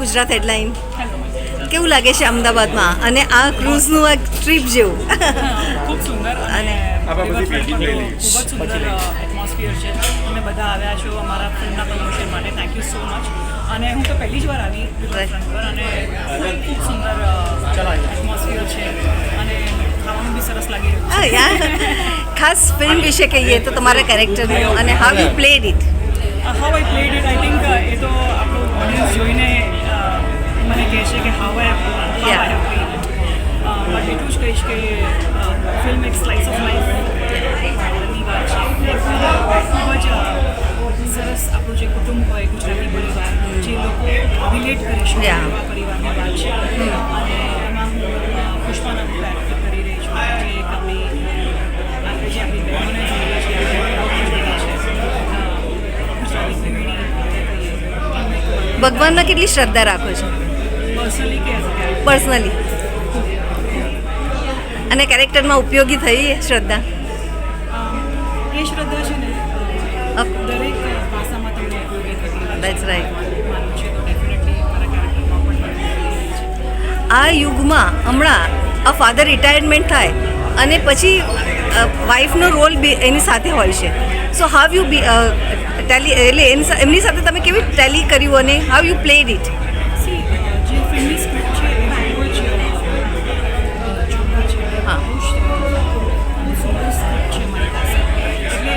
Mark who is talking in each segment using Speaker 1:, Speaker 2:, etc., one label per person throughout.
Speaker 1: Gujarat headline. કેવું લાગે છે અમદાવાદમાં અને આ ક્રૂઝનું એક ટ્રીપ જેવું?
Speaker 2: ખૂબ સુંદર અને ખૂબ જ સુંદર એટમોસ્ફિયર છે. તમે બધા આવ્યા છો અમારા ફિલ્મના પ્રમોશન માટે. Thank you so much. અને હું તો પહેલી જ વાર આવી રિવરફ્રન્ટ પર અને ખૂબ સુંદર એટમોસ્ફિયર છે અને ખાવાનું બી સરસ લાગી રહ્યું છે.
Speaker 1: ખાસ ફિલ્મ વિશે કહીએ તો તમારા કેરેક્ટરનું અને how you played it.
Speaker 2: How I played it, I think એ તો આપણું ઓડિયન્સ જોઈને મને કહે છે કે how I played it. But એટલું જ કહીશ કે ફિલ્મ એક સ્લાઇસ ઓફ લાઈફની વાત છે. ખૂબ જ સરસ આપણું જે કુટુંબ હોય ગુજરાતી પરિવાર, જે લોકો રિલેટ કરી શકે એવા પરિવારની વાત છે. અને એમાં હું પુષ્પાના એક્ટ કરી રહી છું, જે એક આપણી બહેનોને જોઈએ છીએ,
Speaker 1: ભગવાનમાં કેટલી શ્રદ્ધા રાખો છો પર્સનલી? અને કેરેક્ટરમાં ઉપયોગી થઈ શ્રદ્ધા?
Speaker 2: એ શ્રદ્ધા છે ને દરેક ભાષામાં તમને ઉપયોગી થતી.
Speaker 1: That's right.
Speaker 2: માનવું છે તો ડેફિનેટલી મારા કેરેક્ટરમાં પણ
Speaker 1: આ યુગમાં હમણાં આ ફાધર રિટાયરમેન્ટ થાય અને પછી વાઈફનો રોલ બી એની સાથે હોય છે. સો હાવ યુ બી ટેલી એટલે એમની સાથે તમે કેવી ટેલી કર્યું અને હાવ યુ પ્લેડ ઇટ?
Speaker 2: જે ફિલ્મની સ્ક્રિપ્ટ છે એમાં એવો જ છોકરા છે.
Speaker 1: હા.
Speaker 2: સુંદર સ્ક્રિપ્ટ છે મારી પાસે, એટલે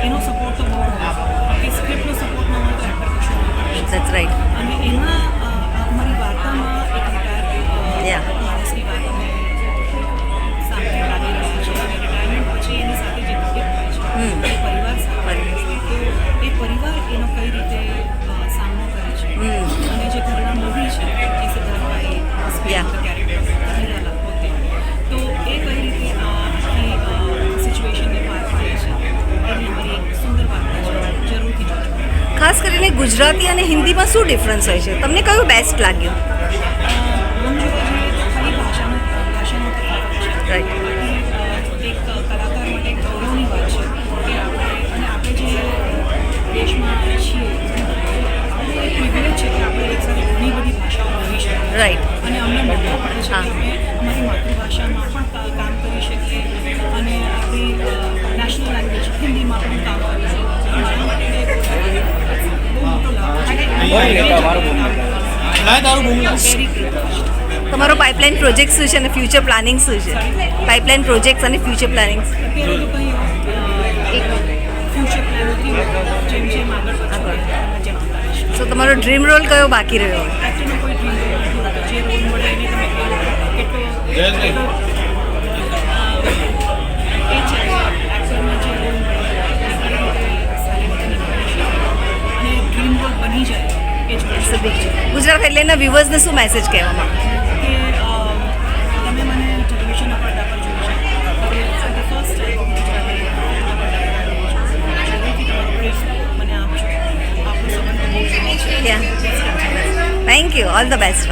Speaker 2: એનો સપોર્ટ તો બહુ હોય. એ સ્ક્રિપ્ટનો સપોર્ટ ન હોય તો એક્ટર કશું ના કરી શકે.
Speaker 1: That's right.
Speaker 2: અને એમાં અમારી વાર્તામાં એક રિટાયર માણસની વાત અમે સામે લાવી રહ્યા છીએ. અને રિટાયરમેન્ટ પછી એની સાથે જે તકલીફ થાય છે એ પરિવાર સાથે, તો એ પરિવાર એનો કઈ રીતે સામનો કરે છે. અને જે ઘરના મૂવી છે એ સિદ્ધાર્થભાઈ કેરેક્ટર પોતે, તો એ કઈ રીતે આખી સિચ્યુએશનને પાર પાડે છે એની અમારી એક સુંદર વાર્તા છે. જરૂરથી જોજો.
Speaker 1: ખાસ કરીને ગુજરાતી અને હિન્દીમાં શું ડિફરન્સ હોય છે? તમને કયું બેસ્ટ લાગ્યું?
Speaker 2: આમ જોવા જઈએ તો ખાલી ભાષાનો તફાવત છે.
Speaker 1: રાઈટ.
Speaker 2: એક કલાકાર માટે ગૌરવની વાત છે કે આપણે જે દેશમાં છીએ આપણું એક પ્રિવિલેજ છે કે આપણે એક સાથે ઘણી બધી ભાષાઓ બોલી શકીએ.
Speaker 1: રાઈટ.
Speaker 2: અને અમને મોકો પડે છે કે અમે અમારી માતૃભાષામાં પણ કામ કરી શકીએ અને આપણી નેશનલ લેંગ્વેજ હિન્દીમાં પણ કામ કરી શકીએ. મારા માટે બહુ મોટો લાભ છે.
Speaker 1: તમારો પાઇપલાઇન પ્રોજેક્ટ શું છે અને ફ્યુચર પ્લાનિંગ શું છે? પાઇપલાઇન પ્રોજેક્ટ્સ અને ફ્યુચર પ્લાનિંગ્સ?
Speaker 2: અત્યારે તો કંઈ ફ્યુચર પ્લાનથી જેમ જેમ આગળ વધશે
Speaker 1: સો તમારો ડ્રીમ રોલ કયો બાકી રહ્યો?
Speaker 2: એક્ટરનો કોઈ ડ્રીમ રોલ નથી હોતો. જે રોલ મળે એને તમે કેટલો એ છે કે એક્ટરમાં જે રોલ મળે એ કઈ રીતે સારી રીતે નિભાવી શકે અને ડ્રીમ રોલ બની જાય એ જ
Speaker 1: ગુજરાત હેડલાઇનના વ્યુઅર્સને શું મેસેજ કહેવા માંગો?
Speaker 2: કે તમે મને ટેલિવિઝનના પડદા પર જોઈ શકો. હવે for the first time Gujarati જરૂરથી તમારો પ્રેસ મને આપજો. આપણો સંબંધ બહુ જૂનો છે.
Speaker 1: Thank you. All the best.